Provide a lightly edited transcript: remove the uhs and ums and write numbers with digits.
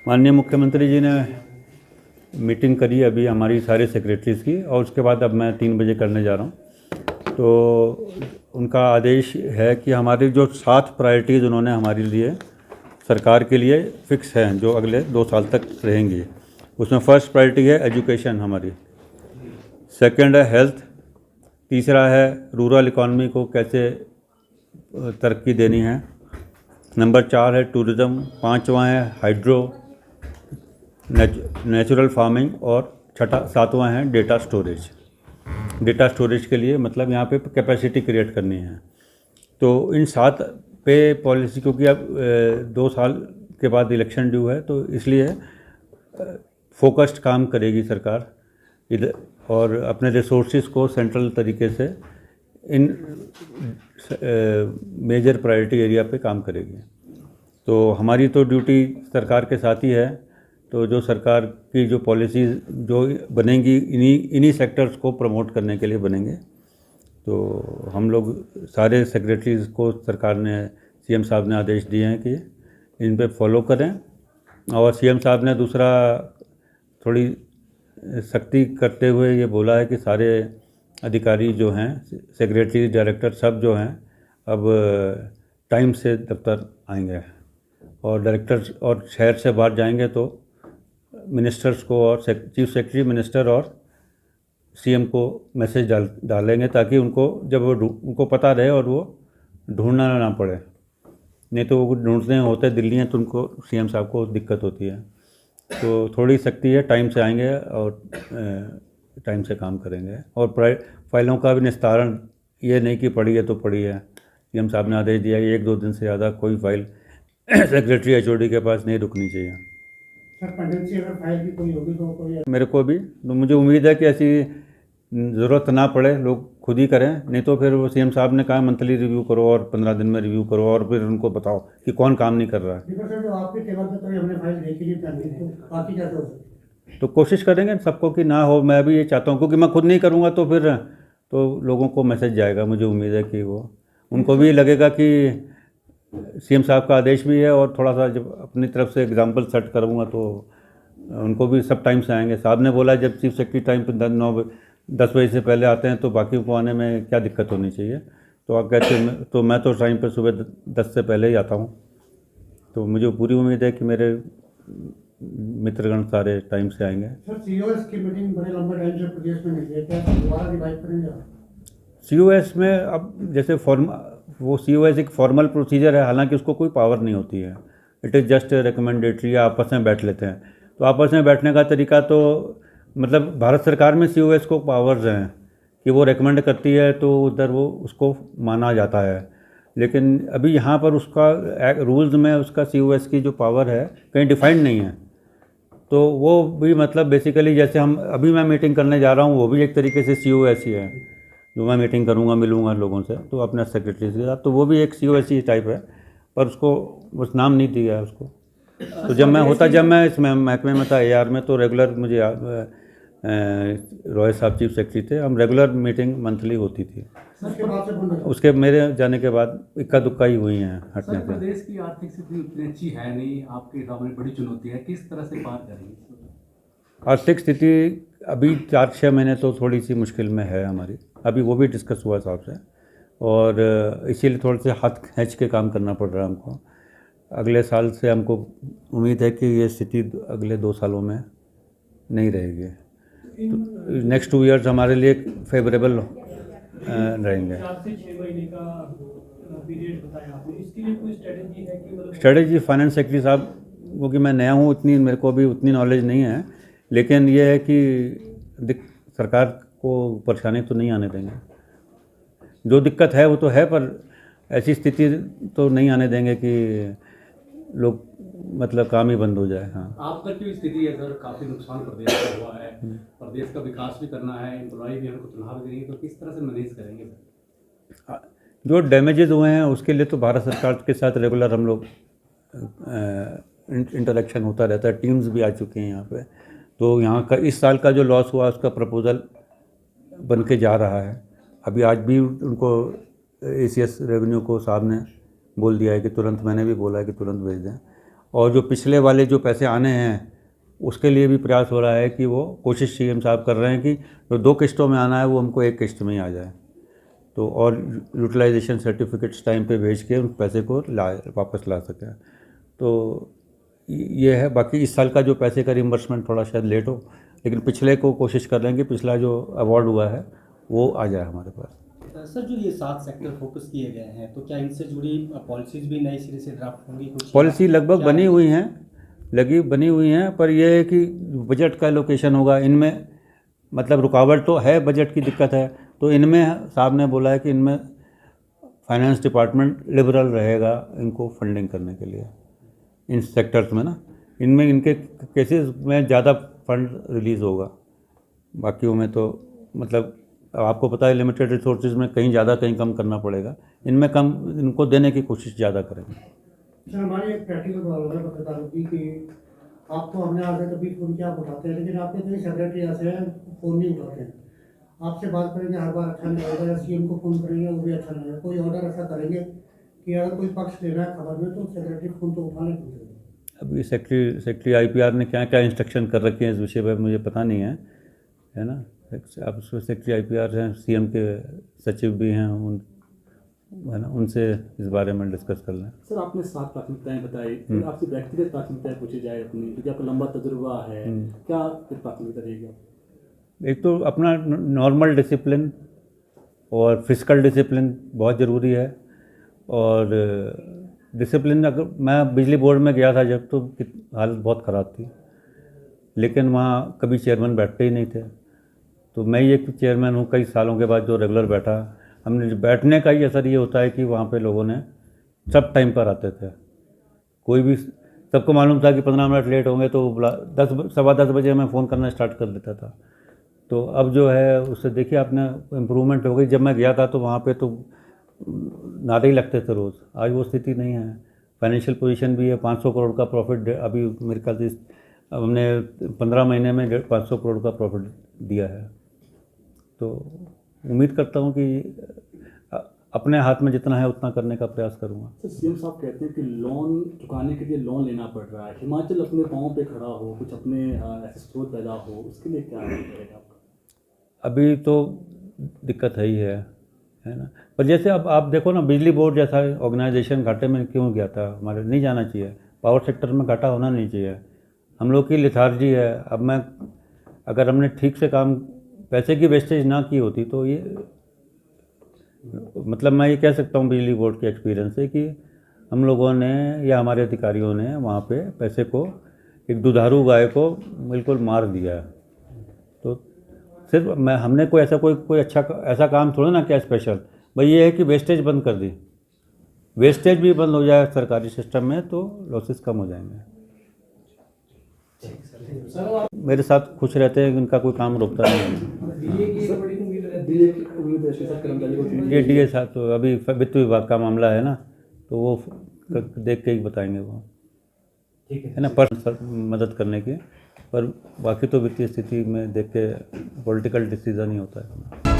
माननीय मुख्यमंत्री जी ने मीटिंग करी अभी हमारी सारे सेक्रेटरीज़ की, और उसके बाद अब मैं 3 बजे करने जा रहा हूँ। तो उनका आदेश है कि हमारी जो 7 प्रायोरिटीज़ उन्होंने हमारे लिए सरकार के लिए फ़िक्स हैं, जो अगले 2 साल तक रहेंगी। उसमें फर्स्ट प्रायोरिटी है एजुकेशन हमारी, सेकंड है हेल्थ, तीसरा है रूरल इकॉनमी को कैसे तरक्की देनी है, नंबर 4 है टूरिज़्म, 5वां है हाइड्रो नेचुरल फार्मिंग, और 7वां है डेटा स्टोरेज। डेटा स्टोरेज के लिए मतलब यहाँ पे कैपेसिटी क्रिएट करनी है। तो इन 7 पे पॉलिसी, क्योंकि अब 2 साल के बाद इलेक्शन ड्यू है, तो इसलिए फोकस्ड काम करेगी सरकार इधर, और अपने रिसोर्सेज को सेंट्रल तरीके से इन मेजर प्रायोरिटी एरिया पे काम करेगी। तो हमारी तो ड्यूटी सरकार के साथ ही है। तो जो सरकार की जो पॉलिसीज़ जो बनेंगी इन्हीं सेक्टर्स को प्रमोट करने के लिए बनेंगे। तो हम लोग सारे सेक्रेटरीज़ को सरकार ने, सीएम साहब ने आदेश दिए हैं कि इन पे फॉलो करें। और सीएम साहब ने दूसरा थोड़ी सख्ती करते हुए ये बोला है कि सारे अधिकारी जो हैं, सेक्रेटरी, डायरेक्टर, सब जो हैं अब टाइम से दफ्तर आएंगे, और डायरेक्टर्स और शहर से बाहर जाएंगे तो मिनिस्टर्स को और चीफ सेक्रेटरी, मिनिस्टर और सीएम को मैसेज डालेंगे, ताकि उनको जब वो उनको पता रहे और वो ढूंढना ना पड़े। नहीं तो वो ढूंढते होते दिल्ली हैं तो उनको, सीएम साहब को दिक्कत होती है। तो थोड़ी सख्ती है, टाइम से आएंगे और टाइम से काम करेंगे। और फाइलों का भी निस्तारण, ये नहीं कि पड़ी है तो पड़ी है। सीएम साहब ने आदेश दिया कि 1-2 दिन से ज़्यादा कोई फाइल सेक्रेटरी एचओडी के पास नहीं रुकनी चाहिए। सर, पेंडेंसी अगर फाइल की कोई होगी तो कोई, मेरे को भी तो मुझे उम्मीद है कि ऐसी ज़रूरत ना पड़े, लोग खुद ही करें। नहीं तो फिर वो सीएम साहब ने कहा मंथली रिव्यू करो और 15 दिन में रिव्यू करो, और फिर उनको बताओ कि कौन काम नहीं कर रहा है। सर जो आपके टेबल पे तो हमने फाइल देखी नहीं पेंडिंग, तो बाकी कैसे हो सकती है? तो कोशिश करेंगे सबको कि ना हो। मैं भी ये चाहता हूँ, क्योंकि मैं खुद नहीं करूँगा तो फिर तो लोगों को मैसेज जाएगा। मुझे उम्मीद है कि वो उनको भी लगेगा कि सीएम साहब का आदेश भी है, और थोड़ा सा जब अपनी तरफ से एग्जाम्पल सेट करूँगा तो उनको भी सब टाइम से आएंगे। साहब ने बोला जब चीफ सेक्रेटरी टाइम पर 10 बजे से पहले आते हैं तो बाकी को आने में क्या दिक्कत होनी चाहिए। तो आप कहते तो मैं तो टाइम पर सुबह 10 से पहले ही आता हूँ। तो मुझे पूरी उम्मीद है कि मेरे मित्रगण सारे टाइम से आएंगे। सर, सीओएस की मीटिंग बड़े लंबे टाइम से प्रदेश में नहीं है, क्या दोबारा रिवाइव करेंगे आप? सीओएस में अब जैसे वो सीओएस एक फॉर्मल प्रोसीजर है, हालांकि उसको कोई पावर नहीं होती है। इट इज़ जस्ट रिकमेंडेटरी, आपस में बैठ लेते हैं। तो आपस में बैठने का तरीका तो मतलब भारत सरकार में सीओएस को पावर्स हैं कि वो रिकमेंड करती है तो उधर वो उसको माना जाता है। लेकिन अभी यहाँ पर उसका रूल्स में उसका सीओएस की जो पावर है कहीं डिफाइंड नहीं है। तो वो भी मतलब बेसिकली जैसे हम अभी मैं मीटिंग करने जा रहा हूँ, वो भी एक तरीके से सीओएस ही है। जो मैं मीटिंग करूँगा, मिलूँगा लोगों से, तो अपने सेक्रेटरी के साथ, तो वो भी एक सीओएस ही टाइप है, पर उसको बस नाम नहीं दिया है उसको। तो जब मैं इस महकमे में था, एआर में, तो रेगुलर मुझे रॉय साहब चीफ सेक्रेटरी थे, हम रेगुलर मीटिंग मंथली होती थी। उसके बाद से बंद है? उसके मेरे जाने के बाद इक्का दुक्का ही हुई हैं हटने से। प्रदेश की आर्थिक स्थिति उतनी अच्छी है नहीं, आपके सामने बड़ी चुनौती है, किस तरह से पार करेंगे? आर्थिक स्थिति अभी 4-6 महीने तो थोड़ी सी मुश्किल में है हमारी। अभी वो भी डिस्कस हुआ साहब से, और इसीलिए थोड़े से हाथ खींच के काम करना पड़ रहा है हमको। अगले साल से हमको उम्मीद है कि ये स्थिति अगले 2 सालों में नहीं रहेगी। तो नेक्स्ट 2 ईयर्स हमारे लिए फेवरेबल रहेंगे। 4 से 6 महीने का पीरियड बताया आपने, इसके लिए कोई स्ट्रेटेजी है कि मतलब स्ट्रेटेजी फाइनेंस सेक्रेटरी साहब, क्योंकि मैं नया हूँ, इतनी मेरे को अभी उतनी नॉलेज नहीं है, लेकिन ये है कि सरकार को परेशानी तो नहीं आने देंगे। जो दिक्कत है वो तो है, पर ऐसी स्थिति तो नहीं आने देंगे कि लोग मतलब काम ही बंद हो जाए। हाँ, आपका जो स्थिति है सर, काफ़ी नुकसान प्रदेश का हुआ है, प्रदेश का विकास भी करना है, एम्प्लॉय भी हमको तनख्वाह भी देनी है, तो किस तरह से मैनेज करेंगे सर? जो डैमेजेस हुए हैं उसके लिए तो भारत सरकार के साथ रेगुलर हम लोग इंटरेक्शन होता रहता है। टीम्स भी आ चुकी हैं यहाँ पे। तो यहाँ का इस साल का जो लॉस हुआ उसका प्रपोज़ल बन के जा रहा है। अभी आज भी उनको एसीएस रेवेन्यू को साहब ने बोल दिया है कि तुरंत, मैंने भी बोला है कि तुरंत भेज दें। और जो पिछले वाले जो पैसे आने हैं उसके लिए भी प्रयास हो रहा है कि वो कोशिश सीएम साहब कर रहे हैं कि जो 2 किस्तों में आना है वो हमको 1 किस्त में ही आ जाए, तो और यूटिलाइजेशन सर्टिफिकेट्स टाइम पे भेज के उन पैसे को वापस ला सकें। तो ये है। बाकी इस साल का जो पैसे का रिम्बर्समेंट थोड़ा शायद लेट हो, लेकिन पिछले को कोशिश कर रहे हैं कि पिछला जो अवार्ड हुआ है वो आ जाए हमारे पास। सर, जो ये 7 सेक्टर फोकस किए गए हैं, तो क्या इनसे जुड़ी पॉलिसीज भी नई सिरे से ड्राफ्ट होंगी? कुछ पॉलिसी लगभग बनी हुई हैं, पर यह है कि बजट का एलोकेशन होगा इनमें, मतलब रुकावट तो है, बजट की दिक्कत है। तो इनमें साहब ने बोला है कि इनमें फाइनेंस डिपार्टमेंट लिबरल रहेगा इनको फंडिंग करने के लिए, इन सेक्टर्स में ना, इनमें इनके केसेस में ज़्यादा फंड रिलीज़ होगा। बाकियों में तो मतलब आपको पता है लिमिटेड रिसोर्सेज में कहीं ज़्यादा कहीं कम करना पड़ेगा, इनमें कम इनको देने की कोशिश ज़्यादा करेंगे। सर, हमारी एक प्रैक्टिकल प्रॉब्लम है पत्रकारों की कि आपको हमने आगे कभी फ़ोन किया आप उठाते हैं, लेकिन आपके कई सेक्रेटरी ऐसे हैं फ़ोन नहीं उठाते हैं। आपसे बात करेंगे हर बार अच्छा नहीं लगेगा, या सीएम को फ़ोन करेंगे वो भी अच्छा नहीं लगेगा। कोई ऑर्डर ऐसा करेंगे कि अगर कोई पक्ष लेना है खबर में तो सेक्रेटरी फ़ोन तो उठाने को। अभी सेक्रेटरी आईपीआर ने क्या क्या इंस्ट्रक्शन कर रखे हैं इस विषय पर मुझे पता नहीं है ना। अब सेक्रेटरी आईपीआर हैं, सीएम के सचिव भी हैं, है ना, उनसे इस बारे में डिस्कस कर लें। सर, आपने 7 प्राथमिकताएं बताई, फिर आपसे व्यक्तिगत प्राथमिकताएं पूछी जाए अपनी, क्योंकि आपका लंबा तजुर्बा है, क्या फिर प्राथमिकता रहेगी? एक तो अपना नॉर्मल डिसिप्लिन और फिजिकल डिसिप्लिन बहुत ज़रूरी है। और डिसिप्लिन, अगर मैं बिजली बोर्ड में गया था जब, तो हालत बहुत ख़राब थी, लेकिन वहाँ कभी चेयरमैन बैठते ही नहीं थे। तो मैं ही एक चेयरमैन हूँ कई सालों के बाद जो रेगुलर बैठा। हमने बैठने का ही असर ये होता है कि वहाँ पे लोगों ने सब टाइम पर आते थे। कोई भी, सबको मालूम था कि 15 मिनट लेट होंगे तो 10 बजे मैं फ़ोन करना स्टार्ट कर देता था। तो अब जो है उससे देखिए आपने इम्प्रूवमेंट हो गई। जब मैं गया था तो वहाँ पे तो नारे ही लगते थे रोज़, आज वो स्थिति नहीं है। फाइनेंशियल पोजीशन भी है, 500 करोड़ का प्रॉफिट अभी मेरे ख्याल से हमने 15 महीने में 500 करोड़ का प्रॉफिट दिया है। तो उम्मीद करता हूँ कि अपने हाथ में जितना है उतना करने का प्रयास करूँगा। सर, सीएम साहब कहते हैं कि लोन चुकाने के लिए लोन लेना पड़ रहा है, हिमाचल अपने पाँव पे खड़ा हो, कुछ अपने ऐसे स्रोत पैदा हो, उसके लिए क्या रहेगा आपका? अभी तो दिक्कत है ही है ना। पर जैसे अब आप देखो ना, बिजली बोर्ड जैसा ऑर्गेनाइजेशन घाटे में क्यों गया था? हमारे नहीं जाना चाहिए, पावर सेक्टर में घाटा होना नहीं चाहिए। हम लोग की लिथार्जी है। अब अगर हमने ठीक से काम, पैसे की वेस्टेज ना की होती तो ये, मतलब मैं ये कह सकता हूँ बिजली बोर्ड के एक्सपीरियंस से कि हम लोगों ने या हमारे अधिकारियों ने वहाँ पे पैसे को, एक दुधारू गाय को बिल्कुल मार दिया है। तो सिर्फ हमने कोई अच्छा ऐसा काम थोड़ा ना किया स्पेशल, भाई ये है कि वेस्टेज बंद कर दी। वेस्टेज भी बंद हो जाए सरकारी सिस्टम में तो लॉसेस कम हो जाएंगे। मेरे साथ खुश रहते हैं, उनका कोई काम रुकता नहीं है। ये डीए साहब तो अभी वित्त विभाग का मामला है ना, तो वो देख के ही बताएंगे वो, है ना, पर मदद करने की। पर बाकी तो वित्तीय स्थिति में देख के पॉलिटिकल डिसीजन ही होता है।